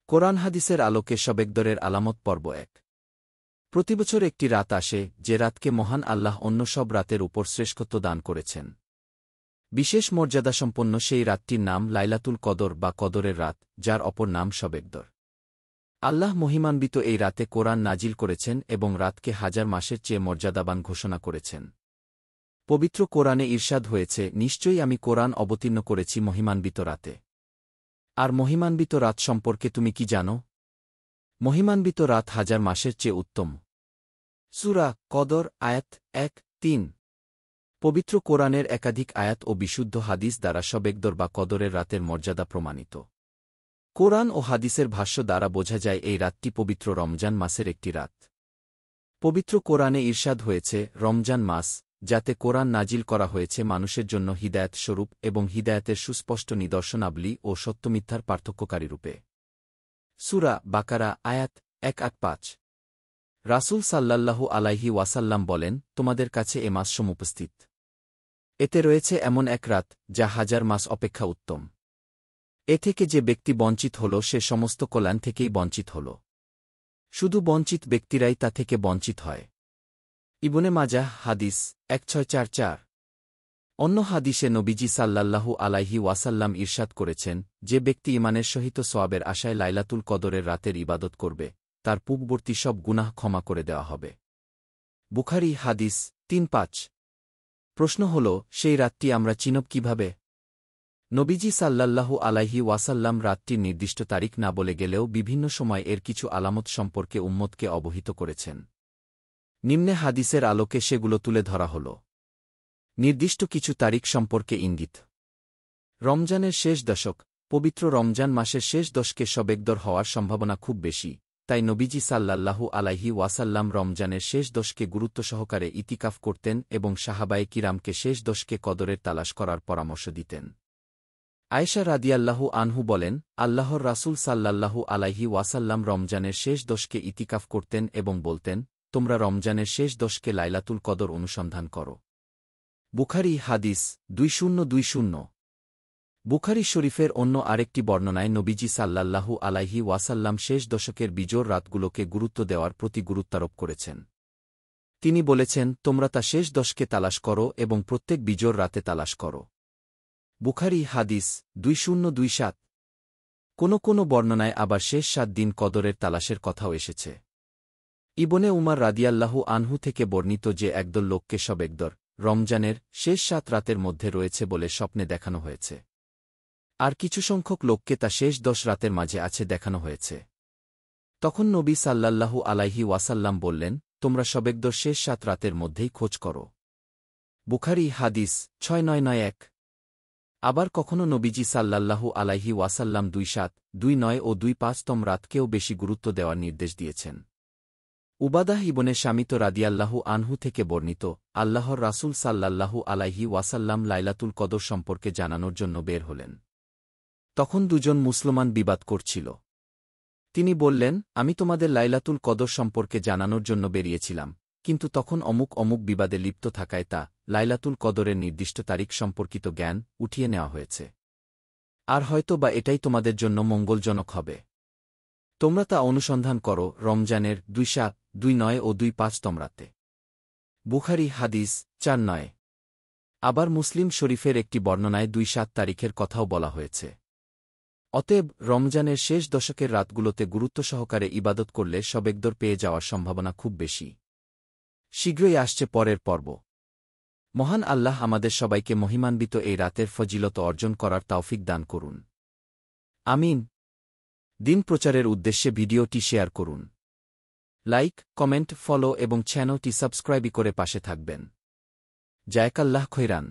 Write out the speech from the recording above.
কোরআন হাদিসের আলোকে শবেকদরের আলামত পর্ব ১। প্রতিবছর একটি রাত আসে, যে রাতকে মহান আল্লাহ অন্য সব রাতের উপর শ্রেষ্ঠত্ব দান করেছেন। বিশেষ মর্যাদাসম্পন্ন সেই রাতটির নাম লাইলাতুল কদর বা কদরের রাত, যার অপর নাম শবেকদর। আল্লাহ মহিমান্বিত এই রাতে কোরআন নাজিল করেছেন এবং রাতকে হাজার মাসের চেয়ে মর্যাদাবান ঘোষণা করেছেন। পবিত্র কোরআনে ইরশাদ হয়েছে, নিশ্চয়ই আমি কোরআন অবতীর্ণ করেছি মহিমান্বিত রাতে। আর মহিমান্বিত রাত সম্পর্কে তুমি কি জানো? মহিমান্বিত রাত হাজার মাসের চেয়ে উত্তম। সূরা কদর আয়াত ১-৩। পবিত্র কোরআনের একাধিক আয়াত ও বিশুদ্ধ হাদিস দ্বারা শবেকদর বা কদরের রাতের মর্যাদা প্রমাণিত। কোরআন ও হাদিসের ভাষ্য দ্বারা বোঝা যায় এই রাতটি পবিত্র রমজান মাসের একটি রাত। পবিত্র কোরআনে ইরশাদ হয়েছে, রমজান মাস, যাতে কোরআন নাজিল করা হয়েছে মানুষের জন্য হিদায়াত স্বরূপ এবং হিদায়াতের সুস্পষ্ট নিদর্শনাবলী ও সত্যমিথ্যার পার্থক্যকারীরূপে। সূরা বাকারা আয়াত ১-৫। রাসূল সাল্লাল্লাহু আলাইহি ওয়াসাল্লাম বলেন, তোমাদের কাছে এ মাস সমুপস্থিত। এতে রয়েছে এমন এক রাত, যা হাজার মাস অপেক্ষা উত্তম। এ থেকে যে ব্যক্তি বঞ্চিত হল সে সমস্ত কল্যাণ থেকেই বঞ্চিত হল। শুধু বঞ্চিত ব্যক্তিরাই তা থেকে বঞ্চিত হয়। ইবনে মাজাহ হাদিস ১৬৪৪। অন্য হাদিসে নবীজি সাল্লাল্লাহু আলাইহি ওয়াসাল্লাম ইরশাদ করেছেন, যে ব্যক্তি ঈমানের সহিত সওয়াবের আশায় লাইলাতুল কদরের রাতের ইবাদত করবে, তার পূর্ববর্তী সব গুনাহ ক্ষমা করে দেওয়া হবে। বুখারী হাদিস ৩-৫। প্রশ্ন হল, সেই রাতটি আমরা চিনব কিভাবে? নবীজি সাল্লাল্লাহু আলাইহি ওয়াসাল্লাম রাতটির নির্দিষ্ট তারিখ না বলে গেলেও বিভিন্ন সময় এর কিছু আলামত সম্পর্কে উম্মতকে অবহিত করেছেন। নিম্নে হাদিসের আলোকে সেগুলো তুলে ধরা হল। নির্দিষ্ট কিছু তারিখ সম্পর্কে ইঙ্গিত। রমজানের শেষ দশক। পবিত্র রমজান মাসের শেষ দশকে শবেকদর হওয়ার সম্ভাবনা খুব বেশি, তাই নবীজি সাল্লাল্লাহু আলাইহি ওয়াসাল্লাম রমজানের শেষ দশকে গুরুত্ব সহকারে ইতিকাফ করতেন এবং সাহাবায়ে কিরামকে শেষ দশকে কদরের তালাশ করার পরামর্শ দিতেন। আয়েশা রাদিয়াল্লাহু আনহু বলেন, আল্লাহর রাসূল সাল্লাল্লাহু আলাইহি ওয়াসাল্লাম রমজানের শেষ দশকে ইতিকাফ করতেন এবং বলতেন, তোমরা রমজানের শেষ দশকে লাইলাতুল কদর অনুসন্ধান করো। বুখারী হাদিস ২০২০। বুখারী শরীফের অন্য আরেকটি বর্ণনায় নবীজি সাল্লাল্লাহু আলাইহি ওয়াসাল্লাম শেষ দশকের বিজোড় রাতগুলোকে গুরুত্ব দেওয়ার প্রতি গুরুত্বারোপ করেছেন। তিনি বলেছেন, তোমরা তা শেষ দশকে তালাশ করো এবং প্রত্যেক বিজোড় রাতে তালাশ করো। বুখারী হাদিস ২০২৭। কোনো বর্ণনায় আবার শেষ ৭ দিন কদরের তালাশের কথাও এসেছে। ইবনে উমার রাদিয়াল্লাহু আনহু থেকে বর্ণিত যে একদল লোককে শবেকদর, রমজানের শেষ ৭ রাতের মধ্যে রয়েছে বলে স্বপ্নে দেখানো হয়েছে। আর কিছু সংখ্যক লোককে তা শেষ ১০ রাতের মাঝে আছে দেখানো হয়েছে। তখন নবী সাল্লাল্লাহু আলাইহি ওয়াসাল্লাম বললেন, তোমরা শবেকদর শেষ ৭ রাতের মধ্যেই খোঁজ করো। বুখারী হাদিস ৬৯৯১। আবার কখনও নবীজি সাল্লাল্লাহু আলাইহি ওয়াসাল্লাম ২-৭, ২-৯ ও ২-৫তম রাতকেও বেশি গুরুত্ব দেওয়ার নির্দেশ দিয়েছেন। উবাদাহ ইবনে শামিত রাদিয়াল্লাহু আনহু থেকে বর্ণিত, আল্লাহর রাসূল সাল্লাল্লাহু আলাইহি ওয়াসাল্লাম লাইলাতুল কদর সম্পর্কে জানানোর জন্য বের হলেন। তখন দুজন মুসলমান বিবাদ করছিল। তিনি বললেন, আমি তোমাদের লাইলাতুল কদর সম্পর্কে জানানোর জন্য বেরিয়েছিলাম, কিন্তু তখন অমুক বিবাদে লিপ্ত থাকায় তা লাইলাতুল কদরের নির্দিষ্ট তারিখ সম্পর্কিত জ্ঞান উঠিয়ে নেওয়া হয়েছে। আর হয়তো বা এটাই তোমাদের জন্য মঙ্গলজনক হবে। তোমরা তা অনুসন্ধান করো রমজানের ২-৭, ২-৯ ও ২-৫তম রাতে। বুখারী হাদিস ৪-৯। আবার মুসলিম শরীফের একটি বর্ণনায় ২-৭ তারিখের কথাও বলা হয়েছে। অতএব রমজানের শেষ দশকের রাতগুলোতে গুরুত্ব সহকারে ইবাদত করলে শবেকদর পেয়ে যাওয়ার সম্ভাবনা খুব বেশি। শীঘ্রই আসছে পরের পর্ব। মহান আল্লাহ আমাদের সবাইকে মহিমান্বিত এই রাতের ফজিলত অর্জন করার তৌফিক দান করুন। আমিন। দিন প্রচারের উদ্দেশ্যে ভিডিওটি শেয়ার করুন। লাইক, কমেন্ট, ফলো এবং চ্যানেলটি সাবস্ক্রাইব করে পাশে থাকবেন। জাযাকাল্লাহ খৈরান।